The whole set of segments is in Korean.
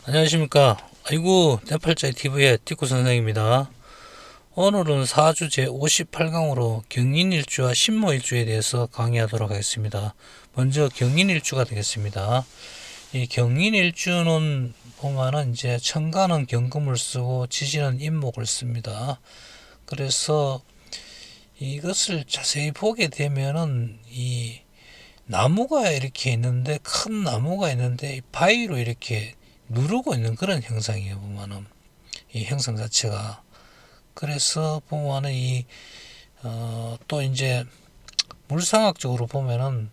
안녕하십니까. 아이고, 네팔자의 TV의 티쿠 선생입니다. 오늘은 사주 제 58강으로 경인일주와 신모일주에 대해서 강의하도록 하겠습니다. 먼저 경인일주가 되겠습니다. 이 경인일주는 보면은 이제 천간은 경금을 쓰고 지지는 임목을 씁니다. 그래서 이것을 자세히 보게 되면은 이 나무가 이렇게 있는데, 큰 나무가 있는데 바위로 이렇게 누르고 있는 그런 형상이에요. 보면은 이 형상 자체가. 그래서 보면은 또 이제 물상학적으로 보면은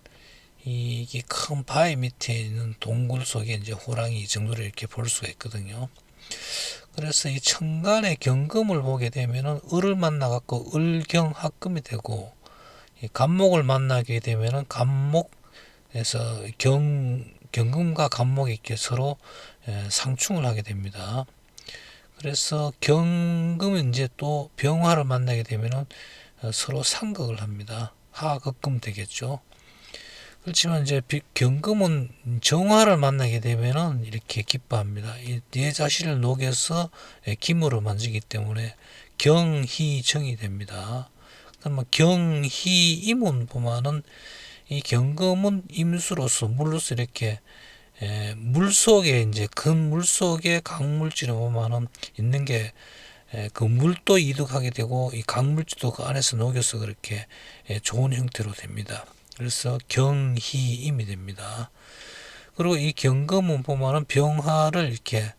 이게 큰 바위 밑에 있는 동굴 속에 이제 호랑이 정도를 이렇게 볼 수가 있거든요. 그래서 이 천간의 경금을 보게 되면은 을을 만나갖고 을경합금이 되고, 이 간목을 만나게 되면은 간목에서 경금과 간목이 이렇게 서로 상충을 하게 됩니다. 그래서 경금은 이제 또 병화를 만나게 되면은 서로 상극을 합니다. 하극금 되겠죠. 그렇지만 이제 경금은 정화를 만나게 되면은 이렇게 기뻐합니다. 내 자신을 녹여서 기물을 만지기 때문에 경희정이 됩니다. 그러면 경희임은 보면은 이 경금은 임수로서 물로서 이렇게 물 속에 이제 큰 물 속에 강물질을 보면은 있는 게 그 물도 이득하게 되고 이 강물질도 그 안에서 녹여서 그렇게 좋은 형태로 됩니다. 그래서 경희임이 됩니다. 그리고 이 경금은 보면은 병화를 이렇게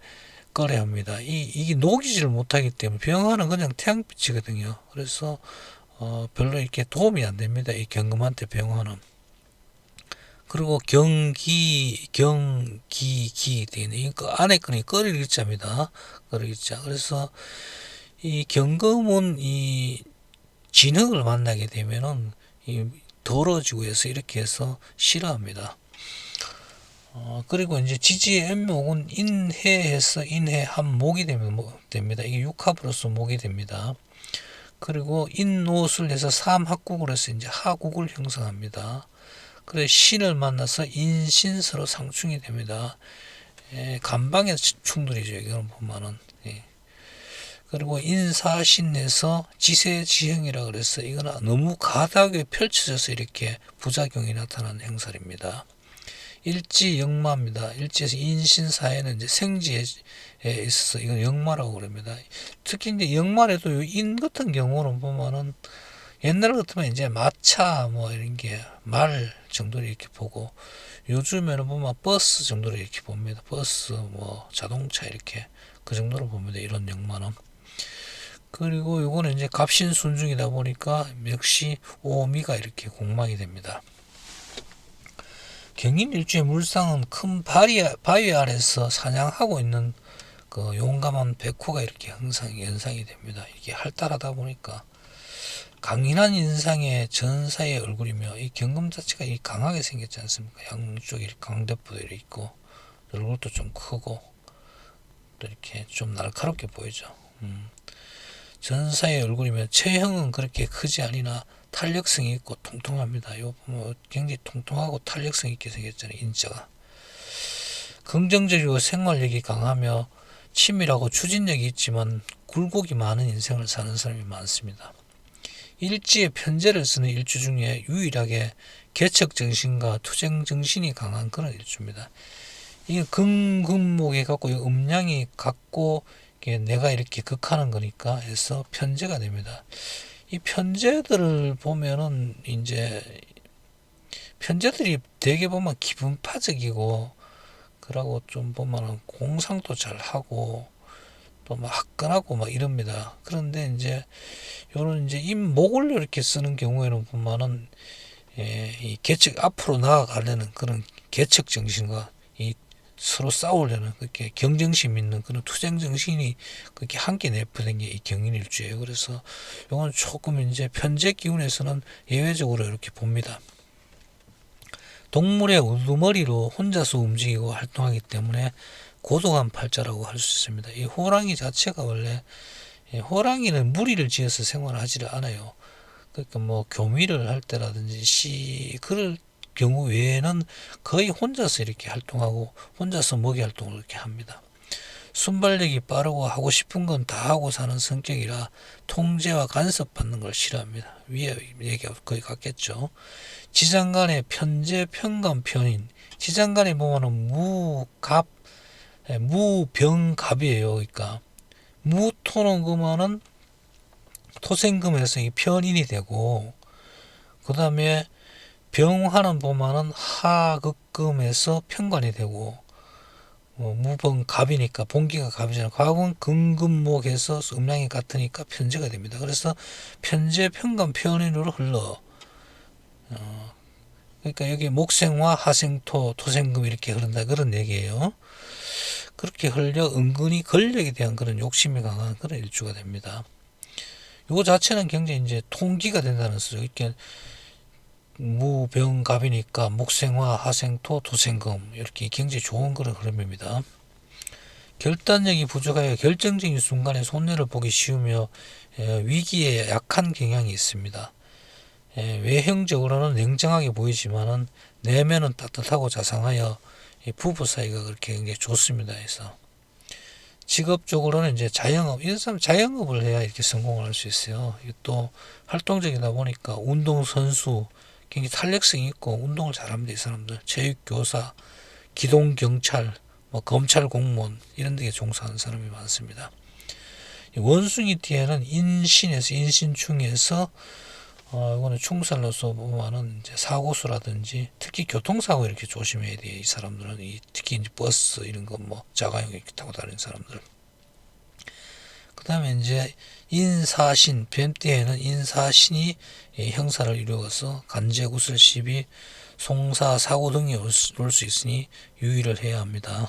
꺼려 합니다. 이게 녹이지를 못하기 때문에 병화는 그냥 태양빛이거든요. 그래서 별로 이렇게 도움이 안 됩니다. 이 경금한테 병화는. 그리고 경기 되는 이거 안에 거니 꺼릴 일자입니다. 꺼릴 일자. 그래서 이 경금은 이 진흙을 만나게 되면은 이 더러지고 해서 이렇게 해서 싫어합니다. 그리고 이제 지지의 M목은 인해해서 인해한목이 되면 됩니다. 이게 육합으로서 목이 됩니다. 그리고 인노술 해서 삼합국을 해서 이제 하국을 형성합니다. 그래서 신을 만나서 인신서로 상충이 됩니다. 간방의 충돌이죠. 이건 보면은. 그리고 인사신에서 지세지형이라 그래서 이거는 너무 가닥에 펼쳐져서 이렇게 부작용이 나타나는 행설입니다. 일지영마입니다. 일지에서 인신사에는 이제 생지에 있어서 이건 영마라고 그럽니다. 특히 이제 영마에도 인 같은 경우는 보면은 옛날 같으면 이제 마차 뭐 이런 게 말 정도로 이렇게 보고, 요즘에는 보면 버스 정도로 이렇게 봅니다. 버스 뭐 자동차 이렇게 그 정도로 봅니다. 이런 영마는. 그리고 요거는 이제 갑신순중이다 보니까 역시 오미가 이렇게 공망이 됩니다. 경인일주의 물상은 큰 바위 아래서 사냥하고 있는 그 용감한 백호가 이렇게 항상 연상이 됩니다. 이게 활달하다 보니까 강인한 인상의 전사의 얼굴이며, 이 경금 자체가 이 강하게 생겼지 않습니까? 양쪽에 강대포도 있고 얼굴도 좀 크고 또 이렇게 좀 날카롭게 보이죠. 전사의 얼굴이며 체형은 그렇게 크지 아니나 탄력성이 있고 통통합니다. 요 보면 굉장히 통통하고 탄력성 있게 생겼잖아요. 인자가 긍정적이고 생활력이 강하며 치밀하고 추진력이 있지만 굴곡이 많은 인생을 사는 사람이 많습니다. 일지에 편제를 쓰는 일주 중에 유일하게 개척정신과 투쟁정신이 강한 그런 일주입니다. 이게 금목에 갖고 음양이 갖고 내가 이렇게 극하는 거니까 해서 편제가 됩니다. 이 편제들을 보면은 이제 편제들이 되게 보면 기분파적이고, 그러고 좀 보면은 공상도 잘 하고 또 막 화끈하고 막 이럽니다. 그런데 이제 요런 이제 임목을 이렇게 쓰는 경우에는 보면은 이 개척 앞으로 나아가려는 그런 개척 정신과 이 서로 싸우려는 그렇게 경쟁심 있는 그런 투쟁 정신이 그렇게 함께 내포된 게 이 경인일주예요. 그래서 이건 조금 이제 편제 기운에서는 예외적으로 이렇게 봅니다. 동물의 우두머리로 혼자서 움직이고 활동하기 때문에 고독한 팔자라고 할 수 있습니다. 이 호랑이 자체가 원래 호랑이는 무리를 지어서 생활하지를 않아요. 그러니까 뭐 교미를 할 때라든지 그럴 경우 외에는 거의 혼자서 이렇게 활동하고 혼자서 먹이 활동을 이렇게 합니다. 순발력이 빠르고 하고 싶은 건 다 하고 사는 성격이라 통제와 간섭받는 걸 싫어합니다. 위에 얘기가 거의 같겠죠. 지장간의 편재 편간 편인, 지장간에 보면은 무갑, 무병갑이에요. 그러니까 무토는 그러면은 토생금에서 이 편인이 되고, 그 다음에 병화는 보면은 하극금에서 편관이 되고, 무병갑이니까 본기가 갑이잖아요. 갑은 금금목에서 음량이 같으니까 편재가 됩니다. 그래서 편재 편관 편인으로 흘러. 그러니까 여기 목생화 하생토 토생금 이렇게 흐른다 그런 얘기예요. 그렇게 흘려 은근히 권력에 대한 그런 욕심이 강한 그런 일주가 됩니다. 이거 자체는 굉장히 이제 통기가 된다는 소리죠. 이렇게 무병갑이니까 목생화 하생토 토생금 이렇게 굉장히 좋은 그런 흐름입니다. 결단력이 부족하여 결정적인 순간에 손해를 보기 쉬우며 위기에 약한 경향이 있습니다. 외형적으로는 냉정하게 보이지만은 내면은 따뜻하고 자상하여 부부 사이가 그렇게 굉장히 좋습니다. 해서 직업적으로는 이제 자영업, 이런 사람 자영업을 해야 이렇게 성공을 할 수 있어요. 또 활동적이다 보니까 운동선수, 굉장히 탄력성이 있고 운동을 잘합니다. 이 사람들 체육교사, 기동경찰, 뭐 검찰 공무원 이런 데 종사하는 사람이 많습니다. 원숭이띠에는 인신에서 인신충에서 이거는 충살로서 보면은 이제 사고수라든지 특히 교통사고 이렇게 조심해야 돼요. 이 사람들은 특히 이제 버스 이런 거 뭐 자가용 이렇게 타고 다니는 사람들. 그 다음에 이제 인사신, 뱀띠에는 인사신이 형사를 이루어서 간제구슬 시비, 송사, 사고 등이 올 수 있으니 유의를 해야 합니다.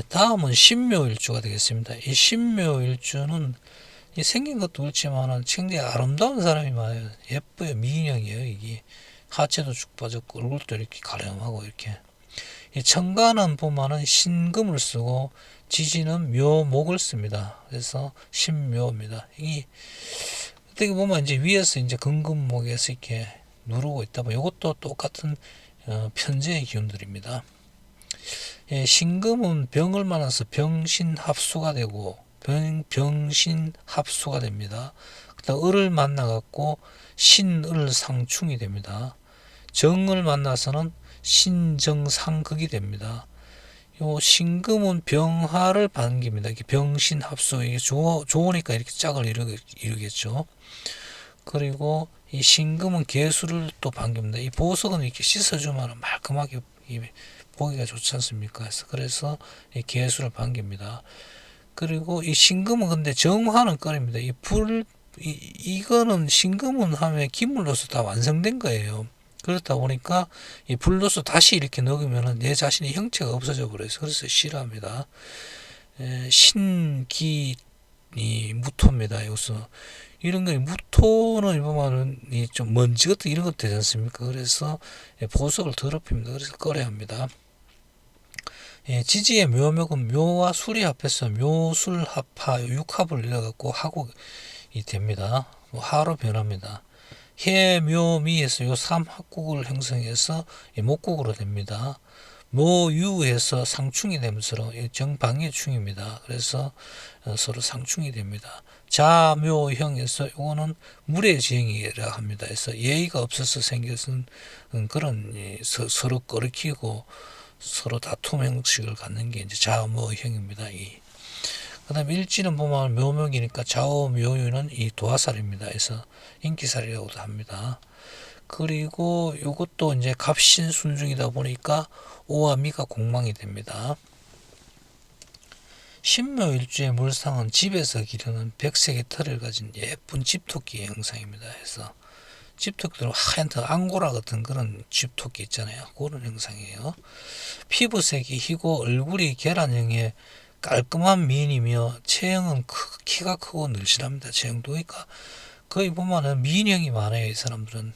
다음은 신묘일주가 되겠습니다. 이 신묘일주는 생긴 것도 그렇지만은 굉장히 아름다운 사람이 많아요. 예뻐요. 미인형이에요. 이게 하체도 쭉 빠졌고 얼굴도 이렇게 가름하고 이렇게. 이 천간은 보면은 신금을 쓰고 지지는 묘목을 씁니다. 그래서 신묘입니다. 이 어떻게 보면 이제 위에서 이제 금금목에서 이렇게 누르고 있다 보면 이것도 똑같은 편재의 기운들입니다. 신금은 병을 만나서 병신합수가 되고 병신합수가 됩니다. 그다음 을을 만나갖고 신을상충이 됩니다. 정을 만나서는 신정상극이 됩니다. 요 신금은 병화를 반깁니다. 이게 병신합수, 이게 좋으니까 이렇게 짝을 이루겠죠. 그리고 이 신금은 개수를 또 반깁니다. 이 보석은 이렇게 씻어주면 말끔하게 보기가 좋지 않습니까? 그래서 이 개수를 반깁니다. 그리고 이 신금은 근데 정화는 꺼립니다. 이거는 신금은 하면 기물로서 다 완성된 거예요. 그렇다 보니까 이 불로서 다시 이렇게 넣으면은 내 자신의 형체가 없어져 버려요. 그래서 싫어합니다. 신기이 무토입니다. 여기서 이런 거 무토는 보면은 좀 먼지 같은 이런 것 되지 않습니까? 그래서 보석을 더럽힙니다. 그래서 꺼려야 합니다. 지지의 묘목은 묘와 술이 합해서 묘술합하 육합을 이뤄갖고 하국이 됩니다. 하로 변합니다. 해묘미에서 요 3합국을 형성해서 목국으로 됩니다. 모유에서 상충이 되면서 정방의 충입니다. 그래서 서로 상충이 됩니다. 자묘형에서 이거는 물의 지형이라 합니다. 그래서 예의가 없어서 생겨서 그런 서로 꺼리키고 서로 다툼 형식을 갖는 게 이제 자묘형입니다. 그 다음에 일지는 보면 묘목이니까 좌우묘유는 이 도화살입니다. 그래서 인기살이라고도 합니다. 그리고 이것도 이제 갑신순중이다 보니까 오와 미가 공망이 됩니다. 신묘일주의 물상은 집에서 기르는 백색의 털을 가진 예쁜 집토끼의 형상입니다. 해서 집토끼들은 하얀 털, 앙고라 같은 그런 집토끼 있잖아요. 그런 형상이에요. 피부색이 희고 얼굴이 계란형의 깔끔한 미인이며 체형은 키가 크고 늘씬합니다. 체형도 그러니까 거의 보면은 미인형이 많아요. 이 사람들은.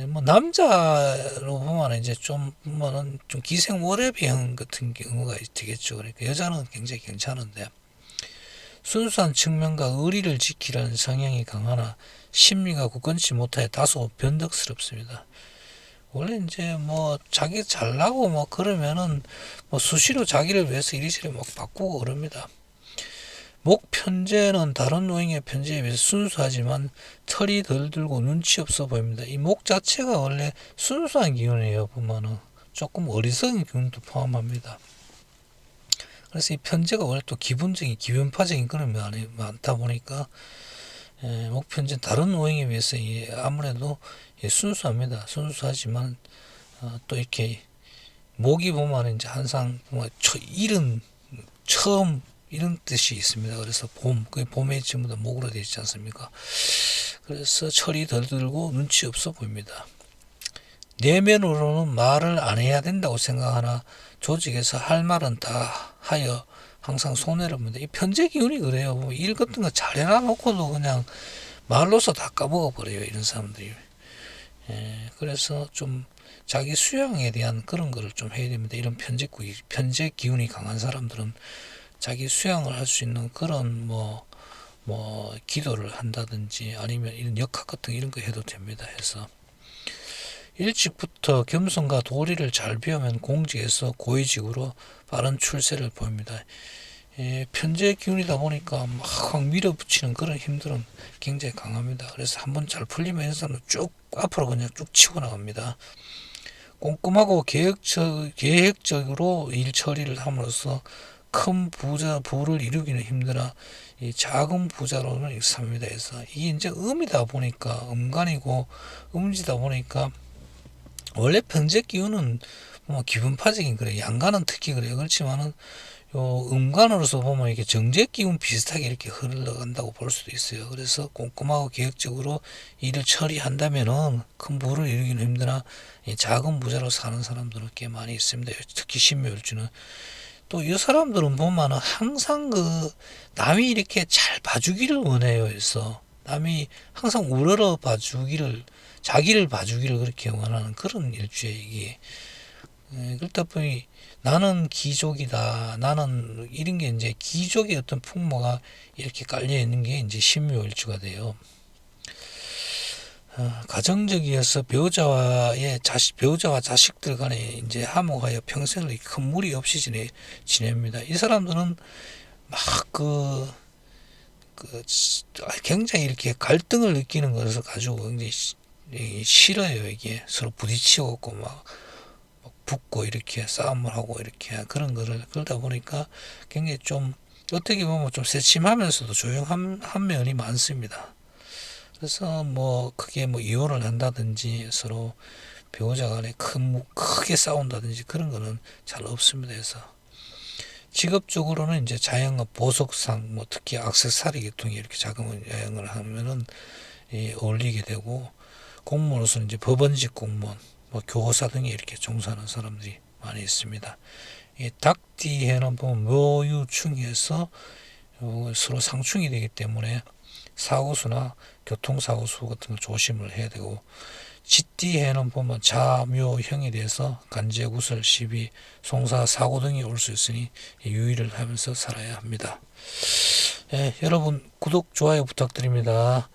뭐 남자로 보면은 이제 좀 보면은 좀 기생월애비형 같은 경우가 되겠죠. 그러니까 여자는 굉장히 괜찮은데 순수한 측면과 의리를 지키려는 성향이 강하나 심리가 굳건치 못하여 다소 변덕스럽습니다. 원래 이제 뭐 자기 잘나고 뭐 그러면은 뭐 수시로 자기를 위해서 이리저리 막 바꾸고 그럽니다. 목 편제는 다른 노행의 편제에 비해서 순수하지만 털이 덜 들고 눈치 없어 보입니다. 이 목 자체가 원래 순수한 기운이에요. 보면은 조금 어리석은 기운도 포함합니다. 그래서 이 편제가 원래 또 기본적인 기변파적인 그런 면이 많다 보니까 목 편제 다른 노행에 비해서 아무래도 순수합니다. 순수하지만 또 이렇게 목이 보면 이제 항상 보면 이른 처음 이런 뜻이 있습니다. 그래서 그 봄의 전부 다 목으로 되어 있지 않습니까? 그래서 철이 덜 들고 눈치 없어 보입니다. 내면으로는 말을 안 해야 된다고 생각하나 조직에서 할 말은 다 하여 항상 손해를 봅니다. 이 편제 기운이 그래요. 뭐 일 같은 거 잘 해놔놓고도 그냥 말로서 다 까먹어 버려요. 이런 사람들이. 그래서 좀 자기 수양에 대한 그런 거를 좀 해야 됩니다. 이런 편제 기운이 강한 사람들은 자기 수양을 할 수 있는 그런 뭐 기도를 한다든지 아니면 이런 역학 같은 이런 거 해도 됩니다. 해서 일찍부터 겸손과 도리를 잘 배우면 공직에서 고위직으로 빠른 출세를 보입니다. 편제 기운이다 보니까 막 밀어붙이는 그런 힘들은 굉장히 강합니다. 그래서 한번 잘 풀리면 이런 사람은 쭉 앞으로 그냥 쭉 치고 나갑니다. 꼼꼼하고 계획적으로 일 처리를 함으로써 큰 부를 이루기는 힘드나 이 작은 부자로는 삼입니다. 해서 이게 이제 음이다 보니까 음간이고 음지다 보니까 원래 편제 기운은 뭐 기분파적인 그래 양간은 특히 그래요. 그렇지만은 요 음간으로서 보면 이게 정제 기운 비슷하게 이렇게 흘러간다고 볼 수도 있어요. 그래서 꼼꼼하고 계획적으로 일을 처리한다면은 큰 부를 이루기는 힘드나 작은 부자로 사는 사람들은 꽤 많이 있습니다. 특히 신묘일주는 또 이 사람들은 보면은 항상 그 남이 이렇게 잘 봐주기를 원해요. 그래서 남이 항상 우러러 봐주기를 자기를 봐주기를 그렇게 원하는 그런 일주에 이게 그렇다 보니 나는 귀족이다. 나는 이런 게 이제 귀족의 어떤 풍모가 이렇게 깔려 있는 게 이제 신묘일주가 돼요. 가정적이어서 배우자와 자식들 간에 이제 화목하여 평생을 큰 무리 없이 지냅니다. 이 사람들은 막 굉장히 이렇게 갈등을 느끼는 것을 가지고 굉장히 싫어요. 이게 서로 부딪히고 막 붙고 이렇게 싸움을 하고 이렇게 그런 거를 그러다 보니까 굉장히 좀 어떻게 보면 좀 세심하면서도 조용한 면이 많습니다. 그래서 뭐 크게 뭐 이혼을 한다든지 서로 배우자 간에 크게 싸운다든지 그런 거는 잘 없습니다. 그래서 직업적으로는 이제 자영업 보석상 뭐 특히 액세서리 계통이 이렇게 자영업을 하면은 어울리게 되고 공무원으로서는 이제 법원직 공무원 뭐 교사 등에 이렇게 종사하는 사람들이 많이 있습니다. 이 닭띠에는 보면 묘유충에서 서로 상충이 되기 때문에 사고수나 교통사고수 같은 걸 조심을 해야 되고 쥐띠해는 보면 자묘형에 대해서 간제구설, 시비, 송사, 사고 등이 올 수 있으니 유의를 하면서 살아야 합니다. 여러분 구독, 좋아요 부탁드립니다.